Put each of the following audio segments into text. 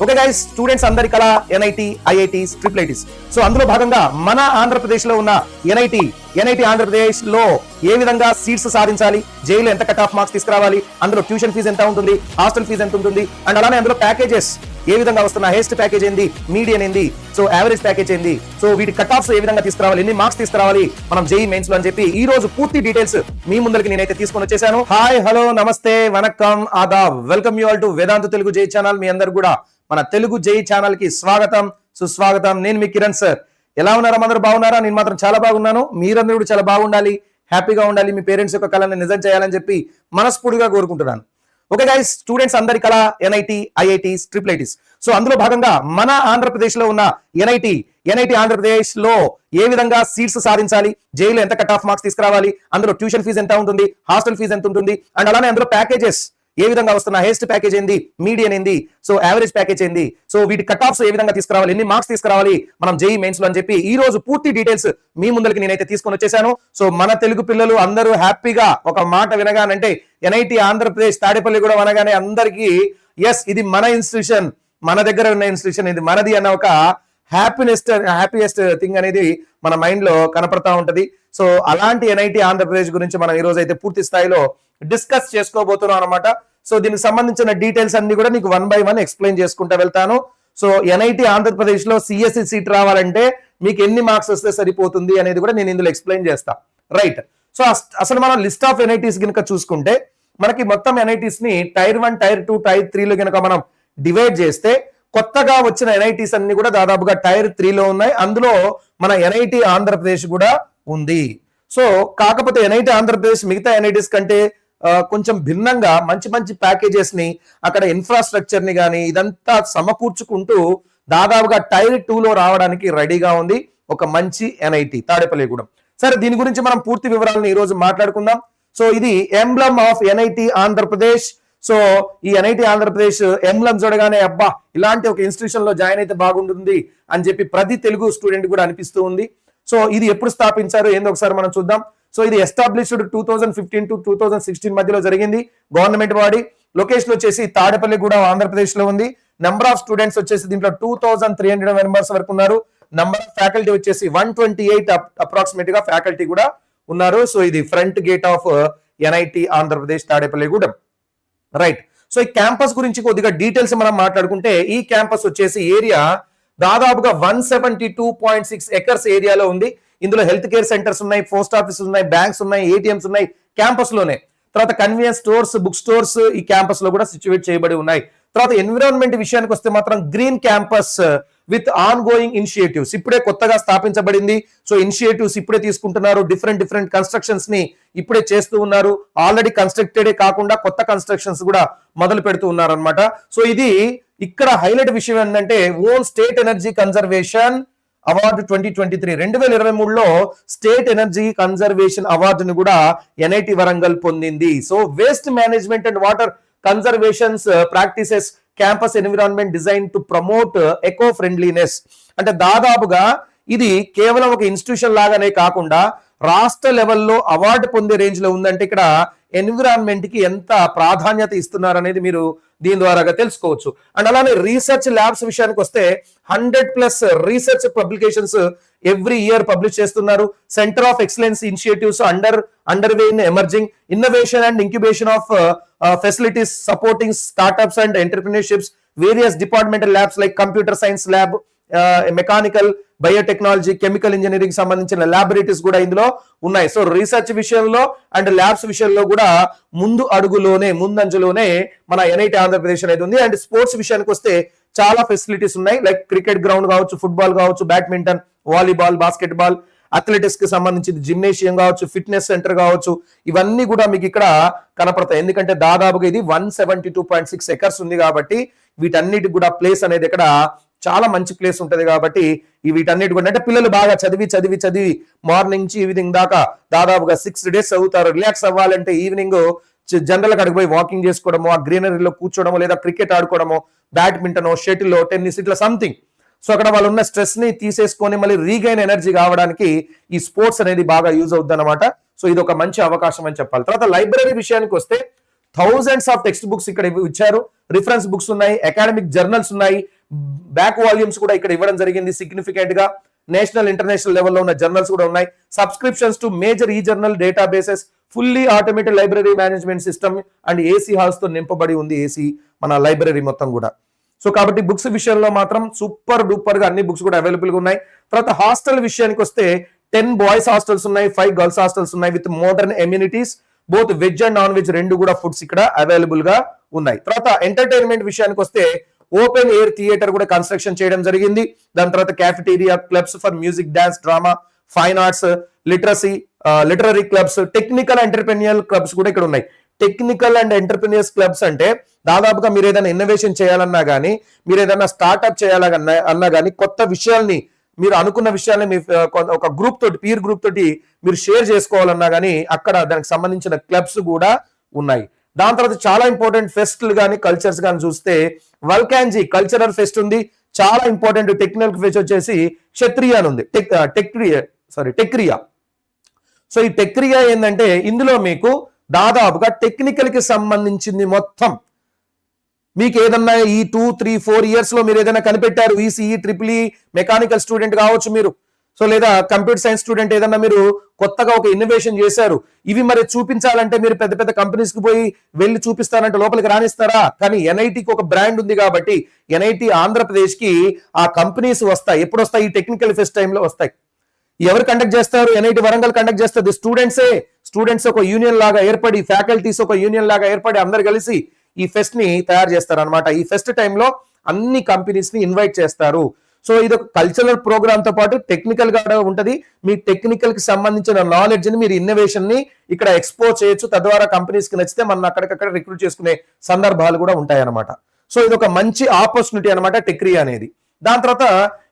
Okay guys, students అందరి కళ NIT, IITs, triple ITs. So అందులో భాగంగా మన ఆంధ్రప్రదేశ్ లో ఉన్న ఎన్ఐటి ఆంధ్రప్రదేశ్ లో ఏ విధంగా సీట్స్ సాధించాలి, జైలు ఎంత కట్ ఆఫ్ మార్క్స్ తీసుకురావాలి, అందులో ట్యూషన్ ఫీజు ఎంత ఉంటుంది, హాస్టల్ ఫీజు ఎంత ఉంటుంది, అండ్ అలానే అందులో ప్యాకేజెస్ ఏ విధంగా వస్తున్నా, హైయెస్ట్ ప్యాకేజ్ ఏంది, మీడియన్ ఏంది, సో యావరేజ్ ప్యాకేజ్ ఏంది, సో వీటి కట్ ఆఫ్స్ ఏ విధంగా తీసుకురావాలి, ఎన్ని మార్క్స్ తీసుకురావాలి మనం జేఈ మెయిన్స్ లో అని చెప్పి ఈ రోజు పూర్తి డీటెయిల్స్ మీ ముందరికి నేనైతే తీసుకొని వచ్చేసాను. హాయ్, హలో, నమస్తే, వనక్కం, ఆదాబ్, welcome you all to Vedanta Telugu జై ఛానల్. మీ అందరు కూడా మన తెలుగు జై ఛానల్ కి స్వాగతం, సుస్వాగతం. నేను మీ కిరణ్ సార్. ఎలా ఉన్నారా? అందరూ బాగున్నారా? నేను మాత్రం చాలా బాగున్నాను. మీరందరూ కూడా చాలా బాగుండాలి, హ్యాపీగా ఉండాలి, మీ పేరెంట్స్ యొక్క కళని నిజం చేయాలని చెప్పి మనస్ఫూర్తిగా కోరుకుంటున్నాను. ఓకే గైస్, స్టూడెంట్స్ అందరి కళ NIT, IITs, triple ITs. So అందులో భాగంగా మన ఆంధ్రప్రదేశ్ లో ఉన్న ఎన్ఐటి ఆంధ్రప్రదేశ్ లో ఏ విధంగా సీట్స్ సాధించాలి, జైలు ఎంత కట్ ఆఫ్ మార్క్స్ తీసుకురావాలి, అందులో ట్యూషన్ ఫీజు ఎంత ఉంటుంది, హాస్టల్ ఫీజు ఎంత ఉంటుంది, అండ్ అలానే అందులో ప్యాకేజెస్ ఏ విధంగా వస్తున్నా, హైయెస్ట్ ప్యాకేజ్ ఏంది, మీడియన్ ఏంది, సో యావరేజ్ ప్యాకేజ్ ఏంది, సో వీటి కట్ ఆఫ్స్ ఏ విధంగా తీసుకురావాలి, ఎన్ని మార్క్స్ తీసుకురావాలి మనం జేఈ మెయిన్స్ లో అని చెప్పి ఈ రోజు పూర్తి డీటెయిల్స్ మీ ముందరికి నేనైతే తీసుకొని వచ్చేసాను. సో మన తెలుగు పిల్లలు అందరూ హ్యాపీగా ఒక మాట వినగానంటే ఎన్ఐటి ఆంధ్రప్రదేశ్ తాడేపల్లి కూడా అనగానే అందరికీ ఎస్ ఇది మన ఇన్స్టిట్యూషన్, మన దగ్గర ఉన్న ఇన్స్టిట్యూషన్, ఇది మనది అన్న ఒక హ్యాపీయెస్ట్ థింగ్ అనేది మన మైండ్ లో కనపడతా ఉంటది. సో అలాంటి ఎన్ఐటి ఆంధ్రప్రదేశ్ గురించి మనం ఈ రోజు అయితే పూర్తి స్థాయిలో డిస్కస్ చేసుకోబోతున్నాం అనమాట. సో దీనికి సంబంధించిన డీటెయిల్స్ అన్ని కూడా నీకు 1 by 1 ఎక్స్ప్లెయిన్ చేసుకుంటా వెళ్తాను. సో ఎన్ఐటి ఆంధ్రప్రదేశ్ లో సిఎస్సి సీట్ రావాలంటే మీకు ఎన్ని మార్క్స్ వస్తే సరిపోతుంది అనేది కూడా నేను ఇందులో ఎక్స్ప్లెయిన్ చేస్తా. రైట్. సో అసలు మనం లిస్ట్ ఆఫ్ ఎన్ఐటీస్ కనుక చూసుకుంటే మనకి మొత్తం ఎన్ఐటీస్ ని టైర్ 1, టైర్ 2, టైర్ 3 లో కనుక మనం డివైడ్ చేస్తే కొత్తగా వచ్చిన ఎన్ఐటీస్ అన్ని కూడా దాదాపుగా టైర్ 3 లో ఉన్నాయి. అందులో మన ఎన్ఐటి ఆంధ్రప్రదేశ్ కూడా ఉంది. సో కాకపోతే ఎన్ఐటి ఆంధ్రప్రదేశ్ మిగతా ఎన్ఐటీస్ కంటే కొంచెం భిన్నంగా మంచి మంచి ప్యాకేజెస్ ని, అక్కడ ఇన్ఫ్రాస్ట్రక్చర్ ని కానీ ఇదంతా సమకూర్చుకుంటూ దాదాపుగా టైర్ 2 లో రావడానికి రెడీగా ఉంది ఒక మంచి ఎన్ఐటి తాడేపల్లిగూడెం. సరే, దీని గురించి మనం పూర్తి వివరాలను ఈ రోజు మాట్లాడుకుందాం. సో ఇది emblem of NIT Andhra Pradesh. So ఈ ఎన్ఐటి ఆంధ్రప్రదేశ్ ఎంబ్లమ్ చూడగానే అబ్బా ఇలాంటి ఒక ఇన్స్టిట్యూషన్ లో జాయిన్ అయితే బాగుంటుంది అని చెప్పి ప్రతి తెలుగు స్టూడెంట్ కూడా అనిపిస్తూ ఉంది. సో ఇది ఎప్పుడు స్థాపించారు ఏందో ఒకసారి మనం చూద్దాం. సో ఇది ఎస్టాబ్లిష్డ్ 2015 to 2016 మధ్యలో జరిగింది. Government body. లొకేషన్ వచ్చేసి తాడేపల్లిగూడెం ఆంధ్రప్రదేశ్ లో ఉంది. నెంబర్ ఆఫ్ స్టూడెంట్స్ వచ్చేసి దీంట్లో 2300 మెంబర్స్ వరకు ఉన్నారు. నెంబర్ ఆఫ్ ఫ్యాకల్టీ వచ్చేసి 128 అప్రాక్సిమేట్ గా ఫ్యాకల్టీ కూడా ఉన్నారు. సో ఇది front gate of NIT Andhra Pradesh Tadepalligudem. Right. So ఈ క్యాంపస్ గురించి కొద్దిగా డీటెయిల్స్ మనం మాట్లాడుకుంటే ఈ క్యాంపస్ వచ్చేసి ఏరియా దాదాపుగా 172.6 ఎకర్స్ ఏరియాలో ఉంది. ఇందులో హెల్త్ కేర్ సెంటర్స్ ఉన్నాయి, పోస్ట్ ఆఫీసెస్ ఉన్నాయి, బ్యాంక్స్ ఉన్నాయి, ఏటీఎంస్ ఉన్నాయి క్యాంపస్ లోనే. తర్వాత కన్వీనియన్స్ స్టోర్స్, బుక్ స్టోర్స్ ఈ క్యాంపస్ లో కూడా సిచ్యువేట్ చేయబడి ఉన్నాయి. తర్వాత ఎన్విరాన్మెంట్ విషయానికి వస్తే మాత్రం green campus with on going initiatives ఇప్పుడే కొత్తగా స్థాపించబడింది. సో ఇనిషియేటివ్స్ ఇప్పుడే తీసుకుంటున్నారు. డిఫరెంట్ కన్స్ట్రక్షన్స్ ని ఇప్పుడే చేస్తూ ఉన్నారు. ఆల్రెడీ కన్స్ట్రక్టెడ్ కాకుండా కొత్త కన్స్ట్రక్షన్స్ కూడా మొదలు పెడుతూ ఉన్నారు అనమాట. సో ఇది ఇక్కడ హైలైట్ విషయం ఏంటంటే own state energy conservation award 2023 2023లో స్టేట్ ఎనర్జీ కన్జర్వేషన్ అవార్డును కూడా ఎన్ఐటి వరంగల్ పొందింది. So waste management and water conservations practices campus environment design to promote eco friendliness. అంటే దాదాపుగా ఇది కేవలం ఒక ఇన్స్టిట్యూషన్ లాగానే కాకుండా రాష్ట్ర లెవెల్లో అవార్డు పొందే రేంజ్ లో ఉందంటే ఇక్కడ ఎన్విరాన్మెంట్ కి ఎంత ప్రాధాన్యత ఇస్తున్నారు అనేది మీరు దీని ద్వారా తెలుసుకోవచ్చు. అండ్ అలానే రీసెర్చ్ ల్యాబ్స్ విషయానికి వస్తే 100+ research publications every year publish చేస్తున్నారు. Centre of excellence initiatives under way in emerging innovation and incubation of facilities supporting startups and entrepreneurships. Various departmental labs like computer science lab, mechanical, biotechnology, chemical engineering సంబంధించిన laboratories కూడా ఇందులో ఉన్నాయి. So research విషయంలో and labs విషయంలో కూడా ముందంజలోనే మన NIT Andhra Pradesh అనేది ఉంది. అండ్ స్పోర్ట్స్ విషయానికి వస్తే చాలా ఫెసిలిటీస్ ఉన్నాయి. లైక్ క్రికెట్ గ్రౌండ్ కావచ్చు, ఫుట్బాల్ కావచ్చు, బ్యాడ్మింటన్, వాలీబాల్, బాస్కెట్బాల్, అథ్లెటిక్స్ కి సంబంధించి జిమ్నేషియం కావచ్చు, ఫిట్నెస్ సెంటర్ కావచ్చు, ఇవన్నీ కూడా మీకు ఇక్కడ కనపడతాయి. ఎందుకంటే దాదాపుగా ఇది 172.6 ఎకర్స్ ఉంది కాబట్టి వీటన్నిటికి కూడా ప్లేస్ అనేది ఇక్కడ చాలా మంచి ప్లేస్ ఉంటది. కాబట్టి వీటన్నిటి కూడా అంటే పిల్లలు బాగా చదివి మార్నింగ్ నుంచి ఈవినింగ్ దాకా దాదాపుగా 6 days చదువుతారు. రిలాక్స్ అవ్వాలంటే ఈవినింగ్ జనరల్ అక్కడికి పోయి వాకింగ్ చేసుకోవడమో, ఆ గ్రీనరీలో కూర్చోవడమో, లేదా క్రికెట్ ఆడుకోవడమో, బ్యాడ్మింటన్, షటిల్, టెన్నిస్, ఇట్లా సంథింగ్. సో అక్కడ వాళ్ళు ఉన్న స్ట్రెస్ ని తీసేసుకొని మళ్ళీ రీగైన్ ఎనర్జీ కావడానికి ఈ స్పోర్ట్స్ అనేది బాగా యూజ్ అవుద్ది అనమాట. సో ఇది ఒక మంచి అవకాశం అని చెప్పాలి. తర్వాత లైబ్రరీ విషయానికి వస్తే థౌజండ్స్ ఆఫ్ టెక్స్ట్ బుక్స్ ఇక్కడ ఇచ్చారు, రిఫరెన్స్ బుక్స్ ఉన్నాయి, అకాడమిక్ జర్నల్స్ ఉన్నాయి, బ్యాక్ వాల్యూమ్స్ కూడా ఇక్కడ ఇవ్వడం జరిగింది సిగ్నిఫికెంట్ గా. నేషనల్ ఇంటర్నేషనల్ లెవెల్లో ఉన్న జర్నల్స్ కూడా ఉన్నాయి. సబ్స్క్రిప్షన్స్ టు మేజర్ ఈ journal data bases, fully automated library management system and AC halls తో నింపబడి ఉంది ఏసీ మన లైబ్రరీ మొత్తం కూడా. సో కాబట్టి బుక్స్ విషయంలో మాత్రం సూపర్ డూపర్ గా అన్ని బుక్స్ కూడా అవైలబుల్ గా ఉన్నాయి. తర్వాత హాస్టల్ విషయానికి వస్తే 10 బాయ్స్ హాస్టల్స్ ఉన్నాయి, 5 గర్ల్స్ హాస్టల్స్ ఉన్నాయి with modern amenities, both veg and non veg రెండు కూడా ఫుడ్స్ ఇక్కడ అవైలబుల్ గా ఉన్నాయి. తర్వాత ఎంటర్టైన్మెంట్ విషయానికి వస్తే ఓపెన్ ఎయిర్ థియేటర్ కూడా కన్స్ట్రక్షన్ చేయడం జరిగింది. దాని తర్వాత cafeteria, clubs for music, dance, drama, fine arts, literary clubs, technical entrepreneur clubs కూడా ఇక్కడ ఉన్నాయి. టెక్నికల్ అండ్ ఎంటర్ప్రెన్యూర్స్ క్లబ్స్ అంటే దాదాపుగా మీరు ఏదైనా ఇన్నోవేషన్ చేయాలన్నా కానీ, మీరు ఏదైనా స్టార్ట్అప్ చేయాలన్నా కానీ, కొత్త విషయాల్ని మీరు అనుకున్న విషయాన్ని మీ ఒక గ్రూప్ తోటి, పీర్ గ్రూప్ తోటి మీరు షేర్ చేసుకోవాలన్నా కానీ అక్కడ దానికి సంబంధించిన క్లబ్స్ కూడా ఉన్నాయి. దాని తర్వాత చాలా ఇంపార్టెంట్ ఫెస్ట్లు కానీ కల్చర్స్ కానీ చూస్తే వల్కాన్జీ కల్చరల్ ఫెస్ట్ ఉంది. చాలా ఇంపార్టెంట్ టెక్నికల్ ఫెస్ట్ వచ్చేసి క్షత్రియ అని ఉంది, టెక్రియా. సో ఈ టెక్రియా ఏంటంటే ఇందులో మీకు దాదాపుగా టెక్నికల్ కి సంబంధించింది మొత్తం, మీకు ఏదన్నా ఈ 2, 3, 4 ఇయర్స్ లో మీరు ఏదైనా కనిపెట్టారు, ఈసీఈ, ట్రిపుల్ మెకానికల్ స్టూడెంట్ కావచ్చు మీరు, సో లేదా కంప్యూటర్ సైన్స్ స్టూడెంట్ ఏదన్నా మీరు కొత్తగా ఒక ఇన్నోవేషన్ చేశారు, ఇవి మరి చూపించాలంటే మీరు పెద్ద పెద్ద కంపెనీస్ కి పోయి వెళ్ళి చూపిస్తారంటే లోపలికి రానిస్తారా? కానీ ఎన్ఐటికి ఒక బ్రాండ్ ఉంది కాబట్టి ఎన్ఐటి ఆంధ్రప్రదేశ్ కి ఆ కంపెనీస్ వస్తాయి. ఎప్పుడు వస్తాయి? ఈ టెక్నికల్ ఫెస్ట్ టైంలో వస్తాయి. ఎవరు కండక్ట్ చేస్తారు? ఎన్ఐటి వరంగల్ కండక్ట్ చేస్తుంది. స్టూడెంట్స్ ఒక యూనియన్ లాగా ఏర్పడి, ఫ్యాకల్టీస్ ఒక యూనియన్ లాగా ఏర్పడి అందరు కలిసి ఈ ఫెస్ట్ ని తయారు చేస్తారు అనమాట. ఈ ఫెస్ట్ టైంలో అన్ని కంపెనీస్ ని ఇన్వైట్ చేస్తారు. సో ఇది ఒక కల్చరల్ ప్రోగ్రామ్ తో పాటు టెక్నికల్ గా ఉంటది. మీ టెక్నికల్ కి సంబంధించిన నాలెడ్జ్ ని, మీరు ఇన్నోవేషన్ ని ఇక్కడ ఎక్స్పోజ్ చేయొచ్చు. తద్వారా కంపెనీస్ కి నచ్చితే మనం అక్కడికక్కడ రిక్రూట్ చేసుకునే సందర్భాలు కూడా ఉంటాయి అనమాట. సో ఇది ఒక మంచి ఆపర్చునిటీ అనమాట టెక్రియా అనేది. దాని తర్వాత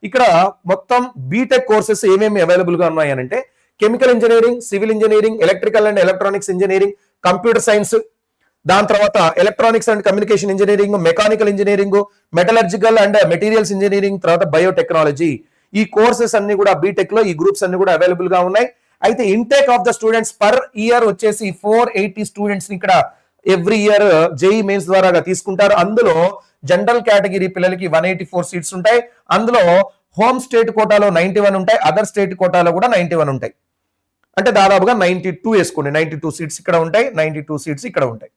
ఇక్కడ మొత్తం బీటెక్ కోర్సెస్ ఏమేమి అవైలబుల్ గా ఉన్నాయి అంటే chemical engineering, civil engineering, electrical and electronics engineering, computer science, దాని తర్వాత electronics and communication engineering, mechanical engineering, metallurgical and materials engineering, తర్వాత బయోటెక్నాలజీ. ఈ కోర్సెస్ అన్ని కూడా బీటెక్ లో ఈ గ్రూప్స్ అన్ని కూడా అవైలబుల్ గా ఉన్నాయి. అయితే intake of the students per year వచ్చేసి 480 స్టూడెంట్స్ ని ఇక్కడ ఎవ్రీ ఇయర్ జేఈ మెయిన్స్ ద్వారా తీసుకుంటారు. అందులో జనరల్ కేటగిరీ పిల్లలకి 184 సీట్స్ ఉంటాయి. అందులో హోమ్ స్టేట్ కోటాలో 91 ఉంటాయి, అదర్ స్టేట్ కోటాలో కూడా 91 ఉంటాయి. అంటే దాదాపుగా 92 వేసుకోండి. 92 సీట్స్ ఇక్కడ ఉంటాయి, 92 సీట్స్ ఇక్కడ ఉంటాయి.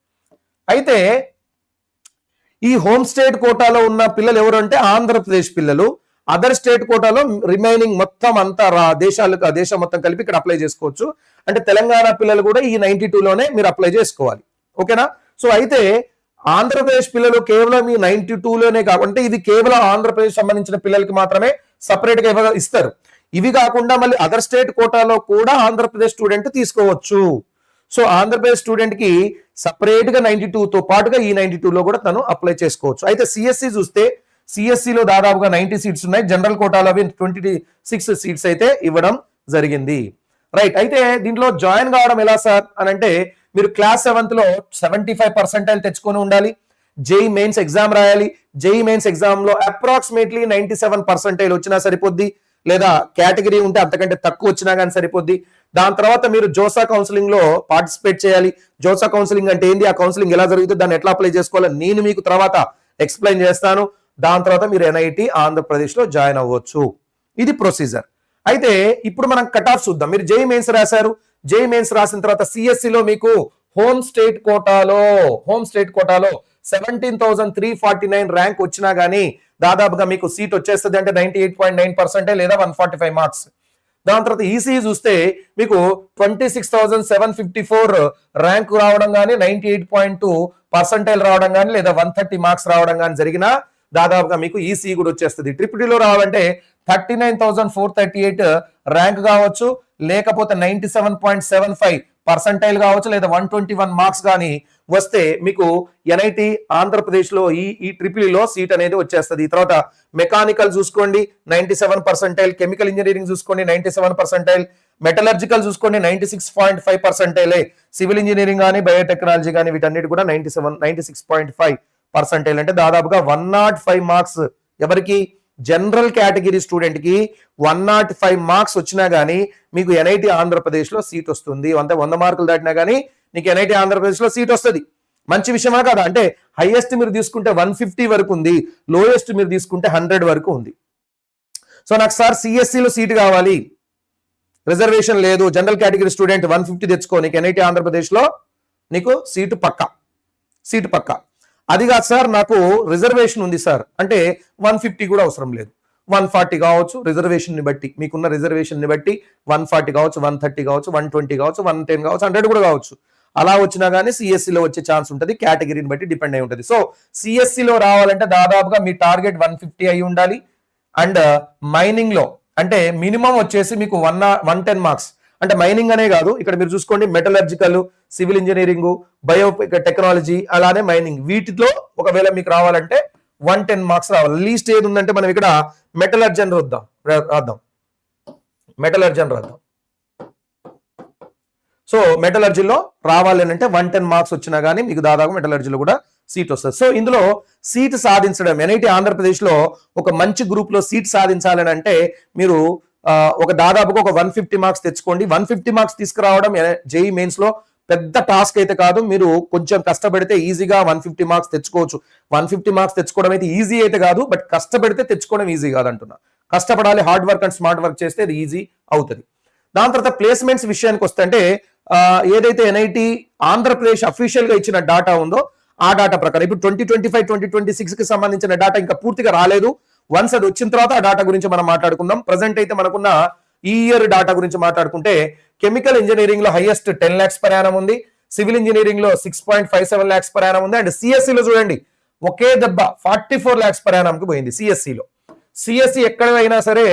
అయితే ఈ హోమ్ స్టేట్ కోటాలో ఉన్న పిల్లలు ఎవరు అంటే ఆంధ్రప్రదేశ్ పిల్లలు. అదర్ స్టేట్ కోటాలో రిమైనింగ్ మొత్తం అంతా దేశం మొత్తం కలిపి ఇక్కడ అప్లై చేసుకోవచ్చు. అంటే తెలంగాణ పిల్లలు కూడా ఈ 92లోనే మీరు అప్లై చేసుకోవాలి. ఓకేనా? సో అయితే ఆంధ్రప్రదేశ్ పిల్లలు కేవలం ఈ 92లోనే కాకుండా ఇది కేవలం ఆంధ్రప్రదేశ్ సంబంధించిన పిల్లలకి మాత్రమే సపరేట్ గా ఇస్తారు. ఇవి కాకుండా మళ్ళీ అదర్ స్టేట్ కోటాలో కూడా ఆంధ్రప్రదేశ్ స్టూడెంట్ తీసుకోవచ్చు. సో ఆంధ్రప్రదేశ్ స్టూడెంట్ కి సపరేట్ గా 92తో పాటుగా ఈ 92లో కూడా తను అప్లై చేసుకోవచ్చు. అయితే సిఎస్సి చూస్తే సిఎస్సిలో దాదాపుగా 90 సీట్స్ ఉన్నాయి. జనరల్ కోటాలో 26 సీట్స్ అయితే ఇవ్వడం జరిగింది. రైట్. అయితే దీంట్లో జాయిన్ కావడం ఎలా సార్ అని అంటే మీరు క్లాస్ 7th లో 75% తెచ్చుకొని ఉండాలి. జేఈ మెయిన్స్ ఎగ్జామ్ రాయాలి. జేఈ మెయిన్స్ ఎగ్జామ్ లో అప్రాక్సిమేట్లీ 97% వచ్చినా సరిపోద్ది, లేదా కేటగిరీ ఉంటే అంతకంటే తక్కువ వచ్చినా కానీ సరిపోద్ది. దాని తర్వాత మీరు జోసా కౌన్సిలింగ్ లో పార్టిసిపేట్ చేయాలి. జోసా కౌన్సిలింగ్ అంటే ఏంది, ఆ కౌన్సిలింగ్ ఎలా జరుగుతుంది, దాన్ని ఎట్లా అప్లై చేసుకోవాలో నేను మీకు తర్వాత ఎక్స్ప్లెయిన్ చేస్తాను. దాని తర్వాత మీరు ఎన్ఐటి ఆంధ్రప్రదేశ్ లో జాయిన్ అవ్వచ్చు. ఇది ప్రొసీజర్. అయితే ఇప్పుడు మనం కట్ ఆఫ్ చూద్దాం. మీరు జేఈ మెయిన్స్ రాశారు. జేఈ మెయిన్స్ రాసిన తర్వాత సిఎస్సిలో మీకు హోమ్ స్టేట్ కోటాలో 17,349 ర్యాంక్ వచ్చినా గానీ దాదాపుగా మీకు సీట్ వచ్చేస్తుంది. అంటే 98.9% లేదా 145 మార్క్స్. దాని తర్వాత ఈసీఈ చూస్తే మీకు 26,754 ర్యాంక్ రావడం కానీ, 98.2% రావడం కానీ, లేదా 130 మార్క్స్ రావడం కానీ జరిగినా దాదాపుగా మీకు ఈసీఈ కూడా వచ్చేస్తుంది. ట్రిపుల్ రావాలంటే 39,438 ర్యాంక్ కావచ్చు, లేకపోతే 97.75% కావచ్చు, లేదా 121 మార్క్స్ కానీ వస్తే మీకు ఎన్ఐటి ఆంధ్రప్రదేశ్ లో ఈ ట్రిపుల్లో సీట్ అనేది వచ్చేస్తుంది. తర్వాత మెకానికల్ చూసుకోండి 97%, కెమికల్ ఇంజనీరింగ్ చూసుకోండి 97%, మెటలర్జికల్ చూసుకోండి 96.5%, సివిల్ ఇంజనీరింగ్ కానీ బయోటెక్నాలజీ కానీ వీటన్నిటి కూడా 96.5%. అంటే దాదాపుగా 105 మార్క్స్ ఎవరికి, జనరల్ కేటగిరీ స్టూడెంట్ కి 105 మార్క్స్ వచ్చినా గానీ మీకు ఎన్ఐటి ఆంధ్రప్రదేశ్ లో సీట్ వస్తుంది. 100 మార్కులు దాటినా గానీ నీకు ఎన్ఐటి ఆంధ్రప్రదేశ్ లో సీట్ వస్తుంది. మంచి విషయమా కదా? అంటే హైయెస్ట్ మీరు తీసుకుంటే 150 వరకు ఉంది, లోయెస్ట్ మీరు తీసుకుంటే 100 వరకు ఉంది. సో నాకు సార్ సిఎస్సిలో సీట్ కావాలి, రిజర్వేషన్ లేదు, జనరల్ కేటగిరీ స్టూడెంట్ 150 తెచ్చుకో, నీకు ఎన్ఐటి ఆంధ్రప్రదేశ్లో నీకు సీటు పక్క. అది కాదు సార్ నాకు రిజర్వేషన్ ఉంది సార్ అంటే 150 కూడా అవసరం లేదు, 140 కావచ్చు, రిజర్వేషన్ ని బట్టి మీకున్న రిజర్వేషన్ ని బట్టి 140 కావచ్చు, 130 కావచ్చు, 120 కావచ్చు, 110 కావచ్చు, 100 కూడా కావచ్చు. అలా వచ్చినా కానీ సిఎస్సిలో వచ్చే ఛాన్స్ ఉంటుంది, కేటగిరీని బట్టి డిపెండ్ అయి ఉంటుంది. సో సిఎస్సిలో రావాలంటే దాదాపుగా మీ టార్గెట్ 150 అయి ఉండాలి. అండ్ మైనింగ్ లో అంటే మినిమం వచ్చేసి మీకు 110 మార్క్స్. అంటే మైనింగ్ అనే కాదు, ఇక్కడ మీరు చూసుకోండి metallurgical, civil engineering, bio technology, అలానే మైనింగ్, వీటిలో ఒకవేళ మీకు రావాలంటే 110 మార్క్స్ రావాలి. లీస్ట్ ఏది ఉందంటే మనం ఇక్కడ మెటలర్జన్ రాద్దాం. సో మెటలర్జీలో రావాలి అంటే 110 మార్క్స్ వచ్చినా కానీ మీకు దాదాపు మెటలర్జీలో కూడా సీట్ వస్తుంది. సో ఇందులో సీట్ సాధించడం, ఎన్ఐటి ఆంధ్రప్రదేశ్లో ఒక మంచి గ్రూప్ లో సీట్ సాధించాలని అంటే మీరు ఒక దాదాపుగా ఒక 150 మార్క్స్ తెచ్చుకోండి. 150 మార్క్స్ తీసుకురావడం జేఈ మెయిన్స్ లో పెద్ద టాస్క్ అయితే కాదు, మీరు కొంచెం కష్టపడితే ఈజీగా 150 మార్క్స్ తెచ్చుకోవచ్చు. 150 మార్క్స్ తెచ్చుకోవడం అయితే ఈజీ అయితే కాదు, బట్ కష్టపడితే తెచ్చుకోవడం ఈజీ కాదంటున్నా. కష్టపడాలి, hard work and smart work చేస్తే అది ఈజీ అవుతుంది. దాని తర్వాత ప్లేస్మెంట్స్ విషయానికి వస్తే అంటే ఏదైతే ఎన్ఐటి ఆంధ్రప్రదేశ్ అఫీషియల్ గా ఇచ్చిన డాటా ఉందో ఆ డాటా ప్రకారం ఇప్పుడు 2025-2026 కి సంబంధించిన డాటా ఇంకా పూర్తిగా రాలేదు. వన్స్ అది వచ్చిన తర్వాత ఆ డాటా గురించి మనం మాట్లాడుకుందాం. ప్రజెంట్ అయితే మనకున్న ఈ ఇయర్ డాటా గురించి మాట్లాడుకుంటే కెమికల్ ఇంజనీరింగ్ లో హైయెస్ట్ 10 lakhs per annum ఉంది, సివిల్ ఇంజనీరింగ్ లో 6.57 lakhs per annum ఉంది, అండ్ సిఎస్సి లో చూడండి ఒకే దెబ్బ 44 lakhs per annum కి పోయింది. సిఎస్సి ఎక్కడైనా సరే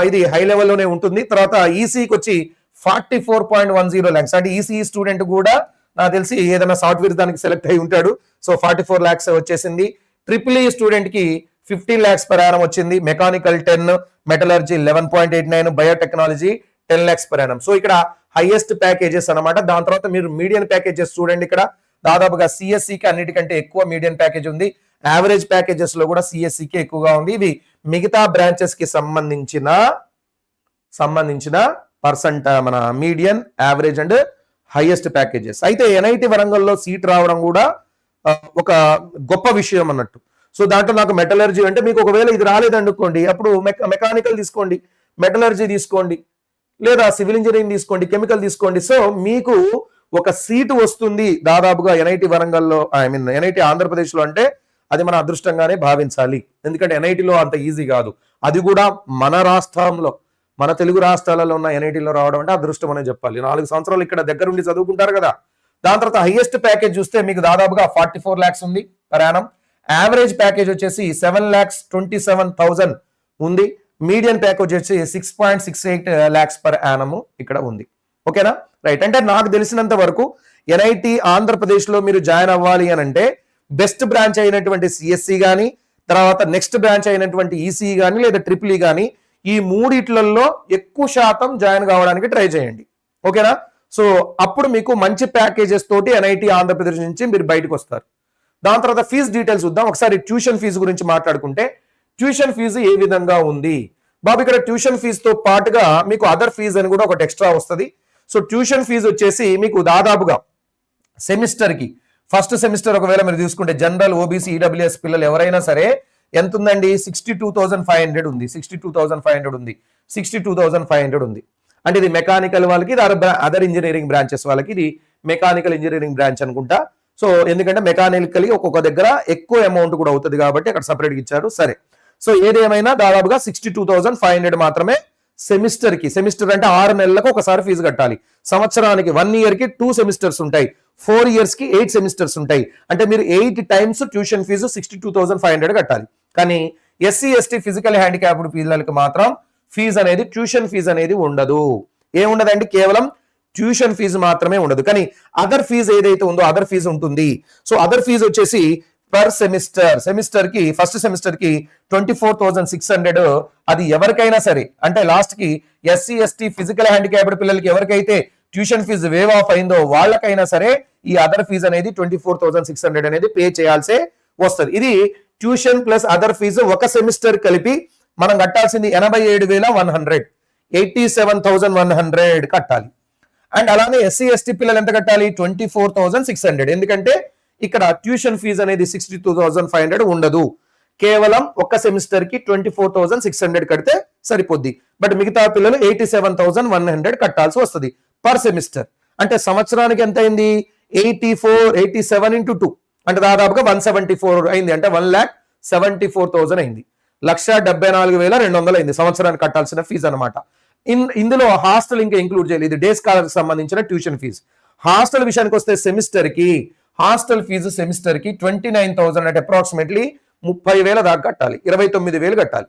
ఇది హై లెవెల్లోనే ఉంటుంది. తర్వాత ఈసీకి వచ్చి 44.10 lakhs, అంటే ఈసీ స్టూడెంట్ కూడా నాకు తెలిసి ఏదైనా సాఫ్ట్వేర్ దానికి సెలెక్ట్ అయి ఉంటాడు. సో 44 lakhs వచ్చేసింది. ట్రిపుల్ ఈ స్టూడెంట్ కి 15 lakhs per annum వచ్చింది, mechanical 10, metallurgy 11.89, biotechnology 10 lakhs per annum. So ఇక్కడ హైయెస్ట్ ప్యాకేజెస్ అన్నమాట. దాని తర్వాత మీరు మీడియన్ ప్యాకేజెస్ చూడండి, ఇక్కడ దాదాపుగా సిఎస్సికి అన్నిటికంటే ఎక్కువ మీడియన్ ప్యాకేజ్ ఉంది. యావరేజ్ ప్యాకేజెస్ లో కూడా సిఎస్సికి ఎక్కువగా ఉంది. ఇవి మిగతా బ్రాంచెస్ కి సంబంధించిన పర్సెంట్ మన median, average and highest packages. అయితే ఎన్ఐటి వరంగల్లో సీట్ రావడం కూడా ఒక గొప్ప విషయం అన్నట్టు. సో దాంట్లో నాకు మెటలర్జీ అంటే మీకు ఒకవేళ ఇది రాలేదనుకోండి, అప్పుడు మెకానికల్ తీసుకోండి, మెటలర్జీ తీసుకోండి, లేదా సివిల్ ఇంజనీరింగ్ తీసుకోండి, కెమికల్ తీసుకోండి. సో మీకు ఒక సీటు వస్తుంది దాదాపుగా ఎన్ఐటి వరంగల్లో, ఎన్ఐటి ఆంధ్రప్రదేశ్లో. అంటే అది మన అదృష్టంగానే భావించాలి, ఎందుకంటే ఎన్ఐటిలో అంత ఈజీ కాదు. అది కూడా మన రాష్ట్రంలో, మన తెలుగు రాష్ట్రాలలో ఉన్న ఎన్ఐటీలో రావడం అంటే అదృష్టం అనే చెప్పాలి. 4 సంవత్సరాలు ఇక్కడ దగ్గరుండి చదువుకుంటారు కదా. దాని తర్వాత హైయెస్ట్ ప్యాకేజ్ చూస్తే మీకు దాదాపుగా 44 lakhs ఉంది per annum. యావరేజ్ ప్యాకేజ్ వచ్చేసి 7,27,000 ఉంది. మీడియన్ ప్యాకేజ్ వచ్చి 6.68 lakhs per annum ఇక్కడ ఉంది. ఓకేనా, రైట్. అంటే నాకు తెలిసినంత వరకు ఎన్ఐటి ఆంధ్రప్రదేశ్ లో మీరు జాయిన్ అవ్వాలి అని అంటే బెస్ట్ బ్రాంచ్ అయినటువంటి సిఎస్సి కానీ, తర్వాత నెక్స్ట్ బ్రాంచ్ అయినటువంటి ఈసీ కానీ, లేదా ట్రిపుల్ ఈ కానీ, ఈ మూడిట్లలో ఎక్కువ శాతం జాయిన్ కావడానికి ట్రై చేయండి. ఓకేనా. సో అప్పుడు మీకు మంచి ప్యాకేజెస్ తోటి ఎన్ఐటి ఆంధ్రప్రదేశ్ నుంచి మీరు బయటకు వస్తారు. దాని తర్వాత ఫీజు డీటెయిల్స్ చూద్దాం. ఒకసారి ట్యూషన్ ఫీజు గురించి మాట్లాడుకుంటే ట్యూషన్ ఫీజు ఏ విధంగా ఉంది బాబు, ఇక్కడ ట్యూషన్ ఫీజుతో పాటుగా మీకు అదర్ ఫీజు అని కూడా ఒకటి ఎక్స్ట్రా వస్తుంది. సో ట్యూషన్ ఫీజు వచ్చేసి మీకు దాదాపుగా సెమిస్టర్కి ఫస్ట్ సెమిస్టర్ ఒకవేళ మీరు తీసుకుంటే జనరల్, ఓబీసీ, ఈడబ్ల్యూఎస్ పిల్లలు ఎవరైనా సరే ఎంత ఉందండి, 62,500 ఉంది. 62,500 ఉంది. 62,500 ఉంది. అంటే ఇది మెకానికల్ వాళ్ళకి, ఇది అదర్ ఇంజనీరింగ్ బ్రాంచెస్ వాళ్ళకి ఇది మెకానికల్ ఇంజనీరింగ్ బ్రాంచ్ అనుకుంటా. సో ఎందుకంటే మెకానికల్ ఒక్కొక్క దగ్గర ఎక్కువ అమౌంట్ కూడా అవుతుంది కాబట్టి అక్కడ సపరేట్గా ఇచ్చారు. సరే, సో ఏదేమైనా దాదాపుగా 62,500 మాత్రమే సెమిస్టర్ కి. సెమిస్టర్ అంటే 6 నెలలకు ఒకసారి ఫీజు కట్టాలి. సంవత్సరానికి 1 year కి 2 semesters ఉంటాయి, 4 years కి 8 semesters ఉంటాయి. అంటే మీరు 8 times ట్యూషన్ ఫీజు 62,500 కట్టాలి. కానీ ఎస్సీ ఎస్టీ ఫిజికల్ హ్యాండిక్యాప్డ్ పిల్లలకి మాత్రం ఫీజు అనేది, ట్యూషన్ ఫీజు అనేది ఉండదు. ఏముండదండి, కేవలం ట్యూషన్ ఫీజు మాత్రమే ఉండదు. కానీ అదర్ ఫీజు ఏదైతే ఉందో అదర్ ఫీజు ఉంటుంది. సో అదర్ ఫీజు వచ్చేసి పర్ సెమిస్టర్ కి ఫస్ట్ సెమిస్టర్ కి 24,600. అది ఎవరికైనా సరే, అంటే లాస్ట్ కి ఎస్సీ ఎస్టీ ఫిజికల్ హ్యాండిక్యాప్డ్ పిల్లలకి ఎవరికైతే ట్యూషన్ ఫీజు వేవ్ ఆఫ్ అయిందో వాళ్ళకైనా సరే ఈ అదర్ ఫీజు అనేది 24,600 అనేది పే చేయాల్సే వస్తుంది. ఇది ట్యూషన్ ప్లస్ అదర్ ఫీజు ఒక సెమిస్టర్ కలిపి మనం కట్టాల్సింది 87,100, 87,100 కట్టాలి. అండ్ అలానే ఎస్సీ ఎస్టీ పిల్లలు ఎంత కట్టాలి, 24,600. ఎందుకంటే ఇక్కడ ట్యూషన్ ఫీజు అనేది 62,500 ఉండదు. కేవలం ఒక సెమిస్టర్ కి 24,600 కడితే సరిపోద్ది. బట్ మిగతా పిల్లలు 87,100 కట్టాల్సి వస్తుంది పర్ సెమిస్టర్. అంటే సంవత్సరానికి ఎంత అయింది? 87 into 2 అంటే దాదాపుగా 174 అయింది. అంటే 1,74,000 అయింది. 1,74,200 అయింది సంవత్సరానికి కట్టాల్సిన ఫీజు అనమాట. ఇందులో హాస్టల్ ఇంకా ఇంక్లూడ్ చేయాలి. ఇది డే స్కాలర్ కి సంబంధించిన ట్యూషన్ ఫీజు. హాస్టల్ విషయానికి వస్తే హాస్టల్ ఫీజు సెమిస్టర్ కి 29,000 అంటే అప్రాక్సిమేట్లీ 30,000 దాకా కట్టాలి. 29,000 కట్టాలి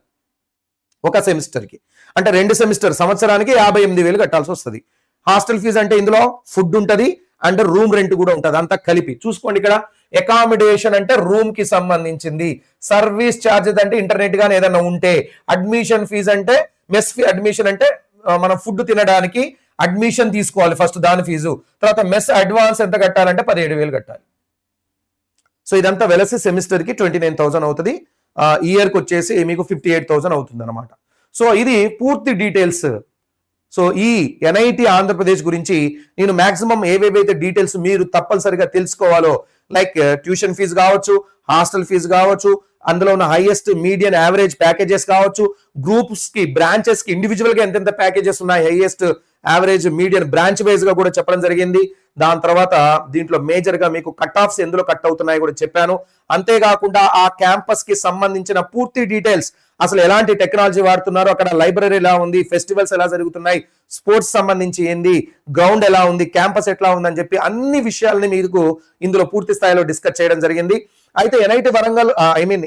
ఒక సెమిస్టర్ కి. అంటే 2 సెమిస్టర్ సంవత్సరానికి 58,000 కట్టాల్సి వస్తుంది. హాస్టల్ ఫీజు అంటే ఇందులో ఫుడ్ ఉంటది అండ్ రూమ్ రెంట్ కూడా ఉంటది, అంతా కలిపి. చూసుకోండి ఇక్కడ అకామిడేషన్ అంటే రూమ్ కి సంబంధించింది, సర్వీస్ ఛార్జెస్ అంటే ఇంటర్నెట్ గానీ ఏదైనా ఉంటే, అడ్మిషన్ ఫీజు అంటే మెస్ ఫీ. అడ్మిషన్ అంటే మనం ఫుడ్ తినడానికి అడ్మిషన్ తీసుకోవాలి ఫస్ట్, దాని ఫీజు. తర్వాత మెస్ అడ్వాన్స్ ఎంత కట్టాలంటే 17,000 కట్టాలి. సో ఇదంతా వెలసి సెమిస్టర్ కి 29,000 అవుతుంది. ఇయర్ కి వచ్చేసి మీకు 58,000 అవుతుంది అనమాట. సో ఇది పూర్తి డీటెయిల్స్. సో ఈ ఎన్ఐటి ఆంధ్రప్రదేశ్ గురించి నేను మాక్సిమం ఏవేవైతే డీటెయిల్స్ మీరు తప్పనిసరిగా తెలుసుకోవాలో, లైక్ ట్యూషన్ ఫీజు కావచ్చు, హాస్టల్ ఫీజు కావచ్చు, అందులో ఉన్న హైయెస్ట్ మీడియన్ యావరేజ్ ప్యాకేజెస్ కావచ్చు, గ్రూప్స్ కి బ్రాంచెస్ కి ఇండివిజువల్ గా ఎంతెంత ప్యాకేజెస్ ఉన్నాయి, highest average median branch wise గా కూడా చెప్పడం జరిగింది. దాని తర్వాత దీంట్లో మేజర్ గా మీకు కట్ ఆఫ్స్ ఎందులో కట్ అవుతున్నాయి కూడా చెప్పాను. అంతేకాకుండా ఆ క్యాంపస్ కి సంబంధించిన పూర్తి డీటెయిల్స్, అసలు ఎలాంటి టెక్నాలజీ వాడుతున్నారు, అక్కడ లైబ్రరీ ఎలా ఉంది, ఫెస్టివల్స్ ఎలా జరుగుతున్నాయి, స్పోర్ట్స్ సంబంధించి ఏంది, గ్రౌండ్ ఎలా ఉంది, క్యాంపస్ ఎట్లా ఉందని చెప్పి అన్ని విషయాలని మీకు ఇందులో పూర్తి స్థాయిలో డిస్కస్ చేయడం జరిగింది. అయితే ఎన్ఐటి వరంగల్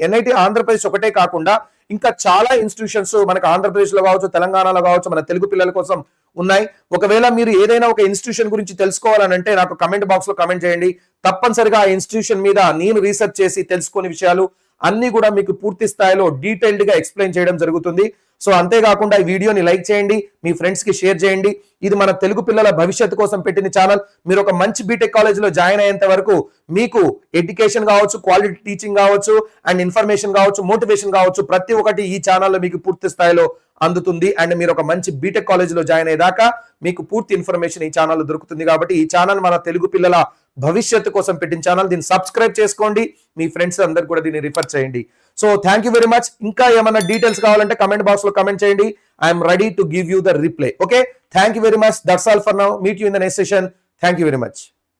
ఎన్ఐటి ఆంధ్రప్రదేశ్ ఒకటే కాకుండా ఇంకా చాలా ఇన్స్టిట్యూషన్స్ మనకు ఆంధ్రప్రదేశ్ లో కావచ్చు, తెలంగాణలో కావచ్చు, మన తెలుగు పిల్లల కోసం ఉన్నాయి. ఒకవేళ మీరు ఏదైనా ఒక ఇన్స్టిట్యూషన్ గురించి తెలుసుకోవాలనంటే నాకు కమెంట్ బాక్స్ లో కమెంట్ చేయండి. తప్పనిసరిగా ఆ ఇన్స్టిట్యూషన్ మీద నేను రీసెర్చ్ చేసి తెలుసుకునే విషయాలు అన్ని కూడా మీకు పూర్తి స్థాయిలో డీటెయిల్డ్ గా ఎక్స్ప్లెయిన్ చేయడం జరుగుతుంది. సో అంతేకాకుండా ఈ వీడియోని లైక్ చేయండి, మీ ఫ్రెండ్స్ కి షేర్ చేయండి. ఇది మన తెలుగు పిల్లల భవిష్యత్తు కోసం పెట్టిన ఛానల్. మీరు ఒక మంచి బీటెక్ కాలేజ్ లో జాయిన్ అయ్యేంత వరకు మీకు ఎడ్యుకేషన్ కావచ్చు, క్వాలిటీ టీచింగ్ కావచ్చు, అండ్ ఇన్ఫర్మేషన్ కావచ్చు, మోటివేషన్ కావచ్చు, ప్రతి ఒక్కటి ఈ ఛానల్లో మీకు పూర్తి స్థాయిలో అందుతుంది. అండ్ మీరు ఒక మంచి బీటెక్ కాలేజ్ లో జాయిన్ అయ్యేదాకా మీకు పూర్తి ఇన్ఫర్మేషన్ ఈ ఛానల్ దొరుకుతుంది. కాబట్టి ఈ ఛానల్ మన తెలుగు పిల్లల భవిష్యత్తు కోసం పెట్టిన ఛానల్. దీన్ని సబ్స్క్రైబ్ చేసుకోండి, మీ ఫ్రెండ్స్ అందరు కూడా దీన్ని రిఫర్ చేయండి. So thank you very much. ఇంకా ఏమైనా డీటెయిల్స్ కావాలంటే కమెంట్ బాక్స్ లో కమెంట్ చేయండి. I'm ready to give you the reply. Okay, thank you very much. That's all for now. Meet you in the next session. Thank you very much.